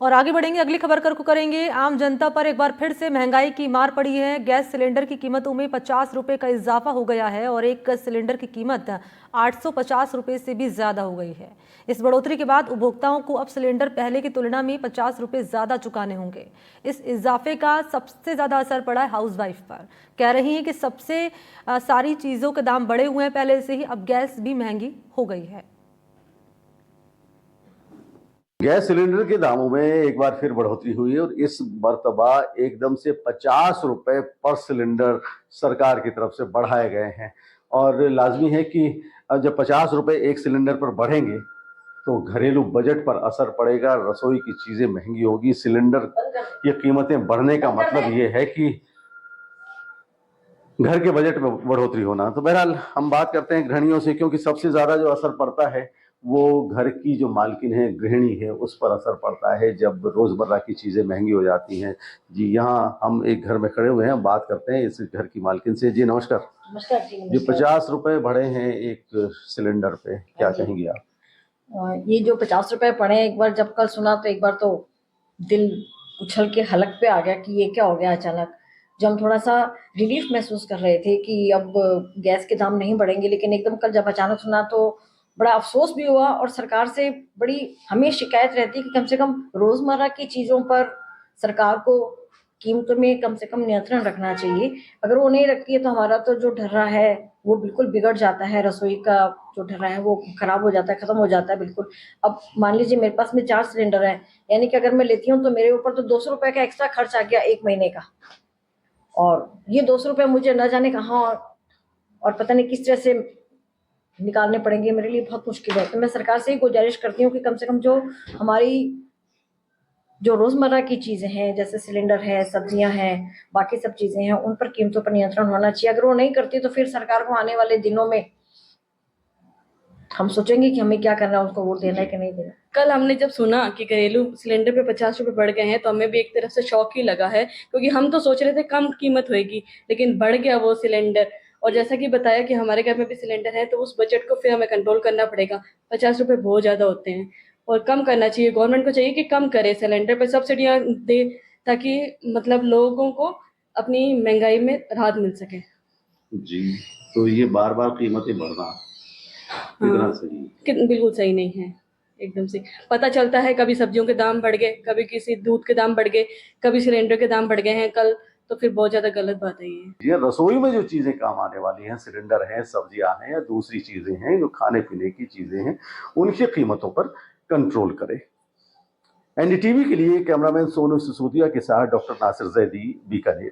और आगे बढ़ेंगे, अगली खबर को करेंगे। आम जनता पर एक बार फिर से महंगाई की मार पड़ी है। गैस सिलेंडर की कीमतों में 50 रुपए का इजाफा हो गया है और एक सिलेंडर की कीमत 850 रुपए से भी ज्यादा हो गई है। इस बढ़ोतरी के बाद उपभोक्ताओं को अब सिलेंडर पहले की तुलना में 50 रुपए ज्यादा चुकाने होंगे। इस इजाफे का सबसे ज्यादा असर पड़ा है हाउसवाइफ पर। कह रही है कि सबसे सारी चीजों के दाम बढ़े हुए हैं पहले से ही, अब गैस भी महंगी हो गई है। गैस सिलेंडर के दामों में एक बार फिर बढ़ोतरी हुई है और इस मर्तबा एकदम से 50 रुपए पर सिलेंडर सरकार की तरफ से बढ़ाए गए हैं। और लाजमी है कि जब 50 रुपए एक सिलेंडर पर बढ़ेंगे तो घरेलू बजट पर असर पड़ेगा, रसोई की चीजें महंगी होगी। सिलेंडर की कीमतें बढ़ने का मतलब ये है कि घर के बजट में बढ़ोतरी होना। तो बहरहाल हम बात करते हैं गृहिणियों से, क्योंकि सबसे ज्यादा जो असर पड़ता है वो घर की जो मालकिन है, गृहिणी है, उस पर असर पड़ता है जब रोजमर्रा की चीजें महंगी हो जाती हैं। जी, यहाँ हम एक घर में खड़े हुए हैं, बात करते हैं इस घर की मालकिन से। जी नमस्कार। नमस्कार जी, जो नमस्कार। 50 रुपए बढ़े हैं एक सिलेंडर पे, क्या कहेंगी आप? ये जो 50 रुपए पड़े, एक बार जब कल सुना तो एक बार तो दिल उछल के हलक पे आ गया कि ये क्या हो गया अचानक। जब हम थोड़ा सा रिलीफ महसूस कर रहे थे कि अब गैस के दाम नहीं बढ़ेंगे, लेकिन एकदम कल जब अचानक सुना तो बड़ा अफसोस भी हुआ। और सरकार से बड़ी हमें शिकायत रहती कि कम से कम रोजमर्रा की चीजों पर सरकार को कीमतों में कम से कम नियंत्रण रखना चाहिए। अगर वो नहीं रखती है तो हमारा तो जो ढर्रा है वो बिल्कुल बिगड़ जाता है। रसोई का जो ढर्रा है वो खराब हो जाता है, खत्म हो जाता है बिल्कुल। अब मान लीजिए मेरे पास में 4 सिलेंडर है, यानी कि अगर मैं लेती हूँ तो मेरे ऊपर तो 200 रुपए का एक्स्ट्रा खर्च आ गया 1 महीने का। और ये 200 रुपए मुझे न जाने कहाँ और पता नहीं किस तरह से निकालने पड़ेंगे, मेरे लिए बहुत मुश्किल है। तो मैं सरकार से ही गुजारिश करती हूँ कि कम से कम जो हमारी जो रोजमर्रा की चीजें हैं, जैसे सिलेंडर है, सब्जियां हैं, बाकी सब चीजें हैं, उन पर कीमतों पर नियंत्रण होना चाहिए। अगर वो नहीं करती तो फिर सरकार को आने वाले दिनों में हम सोचेंगे कि हमें क्या करना है, उसको वोट देना है कि नहीं देना। कल हमने जब सुना कि घरेलू सिलेंडर पे 50 रुपए बढ़ गए हैं तो हमें भी एक तरफ से शौक ही लगा है, क्योंकि हम तो सोच रहे थे कम कीमत होगी, लेकिन बढ़ गया वो सिलेंडर। और जैसा कि बताया कि हमारे घर में भी सिलेंडर है, तो उस बजट को फिर हमें कंट्रोल करना पड़ेगा। 50 रुपए बहुत ज्यादा होते हैं और कम करना चाहिए। गवर्नमेंट को चाहिए कि कम करे, सिलेंडर पर सब्सिडियां दे, ताकि मतलब लोगों को अपनी महंगाई में राहत मिल सके। जी, तो ये बार बार कीमतें बढ़ना कितना सही? बिल्कुल सही नहीं है, एकदम से पता चलता है कभी सब्जियों के दाम बढ़ गए, कभी किसी दूध के दाम बढ़ गए, कभी सिलेंडर के दाम बढ़ गए हैं कल, तो फिर बहुत ज्यादा गलत बात है ये। रसोई में जो चीजें काम आने वाली हैं, सिलेंडर हैं, सब्जियां हैं या दूसरी चीजें हैं, जो खाने पीने की चीजें हैं, उनकी कीमतों पर कंट्रोल करे। एनडीटीवी के लिए कैमरामैन सोनू सिसोदिया के साथ डॉक्टर नासिर जैदी, बीकानेर।